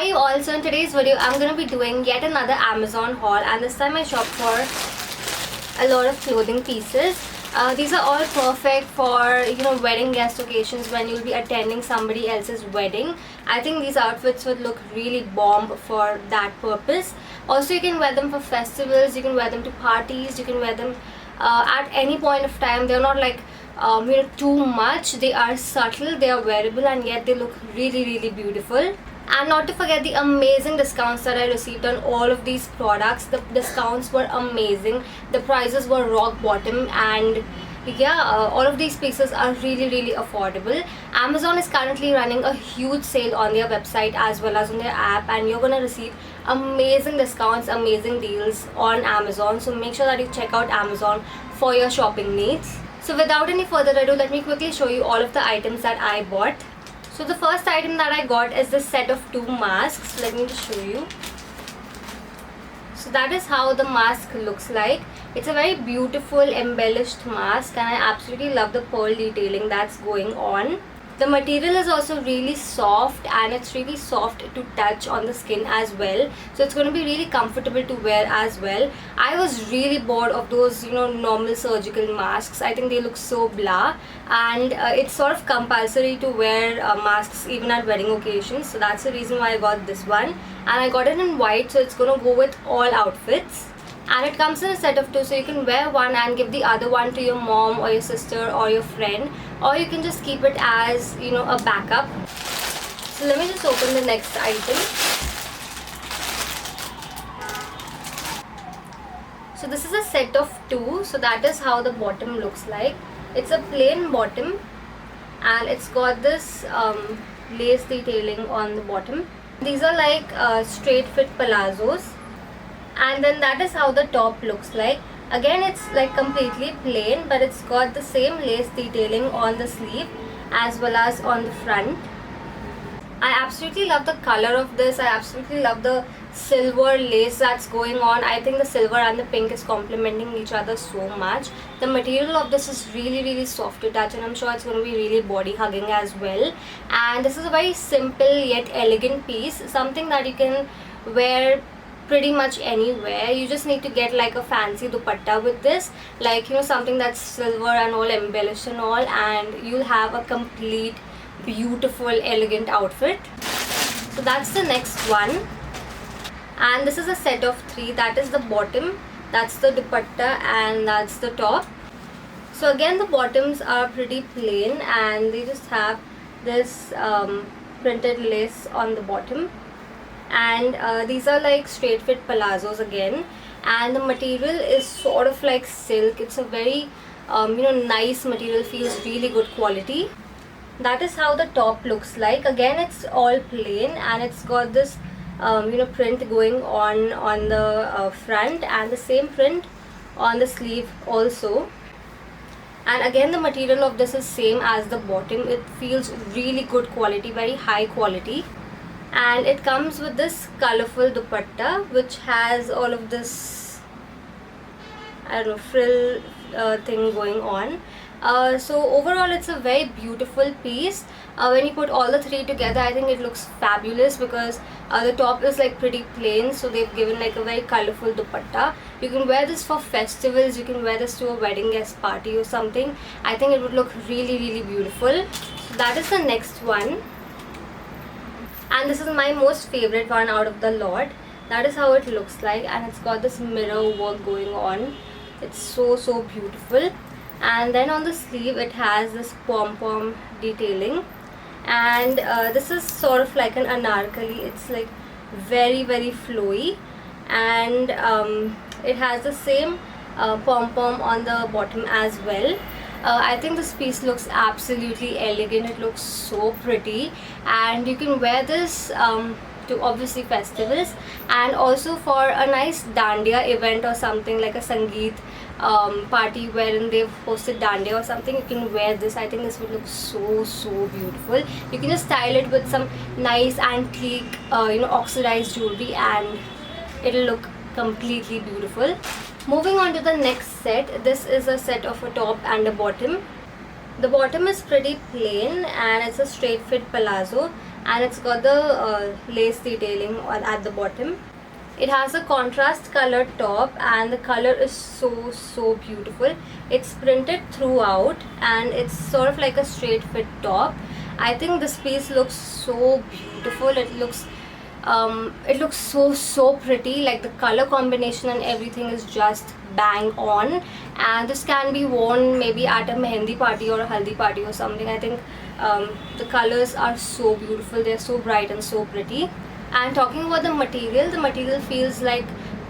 you all, so in today's video I'm going to be doing yet another Amazon haul, and this time I shopped for a lot of clothing pieces. These are all perfect for wedding guest occasions when you'll be attending somebody else's wedding. I think these outfits would look really bomb for that purpose. Also, you can wear them for festivals, you can wear them to parties, you can wear them at any point of time. They're not like too much. They are subtle, they are wearable, and yet they look really beautiful. And not to forget the amazing discounts that I received on all of these products. The discounts were amazing, the prices were rock bottom, and yeah, all of these pieces are really affordable. Amazon is currently running a huge sale on their website as well as on their app, and you're gonna receive amazing discounts, amazing deals on Amazon. So make sure that you check out Amazon for your shopping needs. So without any further ado, let me quickly show you all of the items that I bought. So the first item that I got is this set of 2 masks. Let me just show you. So that is how the mask looks like. It's a very beautiful embellished mask, and I absolutely love the pearl detailing that's going on. The material is also really soft, and it's really soft to touch on the skin as well. So it's going to be really comfortable to wear as well. I was really bored of those normal surgical masks. I think they look so blah, and it's sort of compulsory to wear masks even at wedding occasions. So that's the reason why I got this one, and I got it in white, so it's going to go with all outfits. And it comes in a set of 2, so you can wear one and give the other one to your mom or your sister or your friend, or you can just keep it as a backup. So let me just open the next item. So this is a set of 2, so that is how the bottom looks like. It's a plain bottom, and it's got this lace detailing on the bottom. These are like straight fit palazzos. And then that is how the top looks like. Again, it's like completely plain, but it's got the same lace detailing on the sleeve as well as on the front. I absolutely love the color of this. I absolutely love the silver lace that's going on. I think the silver and the pink is complementing each other so much. The material of this is really soft to touch, and I'm sure it's going to be really body hugging as well. And this is a very simple yet elegant piece, something that you can wear pretty much anywhere. You just need to get like a fancy dupatta with this, like something that's silver and all embellished and all, and you'll have a complete beautiful elegant outfit. So that's the next one, and this is a set of 3. That is the bottom, that's the dupatta, and that's the top. So again, the bottoms are pretty plain, and they just have this printed lace on the bottom. And these are like straight fit palazzos again, and the material is sort of like silk. It's a very nice material, feels really good quality. That is how the top looks like. Again, it's all plain, and it's got this print going on the front, and the same print on the sleeve also. And again, the material of this is same as the bottom. It feels really good quality, very high quality. And it comes with this colorful dupatta, which has all of this frill thing going on. So overall, it's a very beautiful piece. When you put all the 3 together, I think it looks fabulous, because the top is like pretty plain, so they've given like a very colorful dupatta. You can wear this for festivals, you can wear this to a wedding guest party or something. I think it would look really beautiful. So that is the next one. And this is my most favorite one out of the lot. That is how it looks like, and it's got this mirror work going on. It's so beautiful. And then on the sleeve, it has this pom-pom detailing, and this is sort of like an anarkali. It's like very flowy, and it has the same pom-pom on the bottom as well. I think this piece looks absolutely elegant. It looks so pretty, and you can wear this to obviously festivals, and also for a nice dandiya event or something, like a sangeet party wherein they've hosted dandiya or something. You can wear this. I think this would look so beautiful. You can just style it with some nice antique oxidized jewelry, and it'll look completely beautiful. Moving on to the next set, this is a set of a top and a bottom. The bottom is pretty plain, and it's a straight fit palazzo, and it's got the lace detailing at the bottom. It has a contrast colored top, and the color is so beautiful. It's printed throughout, and it's sort of like a straight fit top. I think this piece looks so beautiful. It looks so pretty. Like the color combination and everything is just bang on, and this can be worn maybe at a mehendi party or a haldi party or something. I think the colors are so beautiful. They're so bright and so pretty. And talking about the material feels like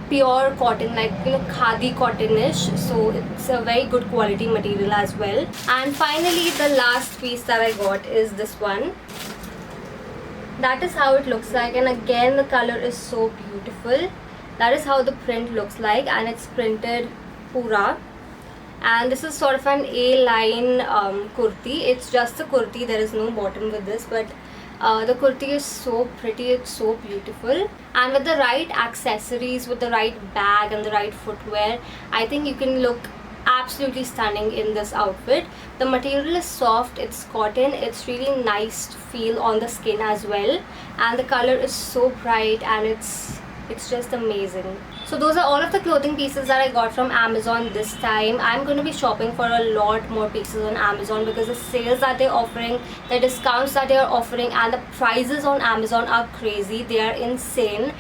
pure cotton, like, you know, khadi cottonish, so it's a very good quality material as well. And finally, the last piece that I got is this one. That is how it looks like, and again the color is so beautiful. That is how the print looks like, and it's printed pura. And this is sort of an A-line kurti. It's just a kurti, there is no bottom with this, but the kurti is so pretty, it's so beautiful, and with the right accessories, with the right bag and the right footwear, I think you can look absolutely stunning in this outfit. The material is soft, it's cotton, it's really nice to feel on the skin as well, and the color is so bright, and it's just amazing. So those are all of the clothing pieces that I got from Amazon this time. I'm going to be shopping for a lot more pieces on Amazon because the sales that they're offering, the discounts that they're offering, and the prices on Amazon are crazy. They are insane.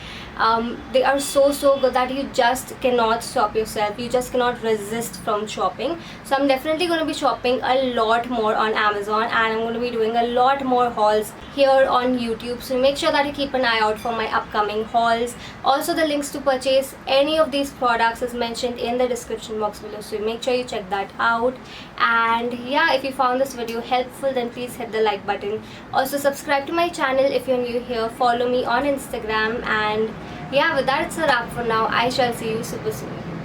They are so good that you just cannot stop yourself. You just cannot resist from shopping. So I'm definitely going to be shopping a lot more on Amazon, and I'm going to be doing a lot more hauls here on YouTube. So make sure that you keep an eye out for my upcoming hauls. Also, the links to purchase any of these products is mentioned in the description box below, so make sure you check that out. And yeah, if you found this video helpful, then please hit the like button. Also, subscribe to my channel if you're new here. Follow me on Instagram, and yeah, with that, it's a wrap for now. I shall see you super soon.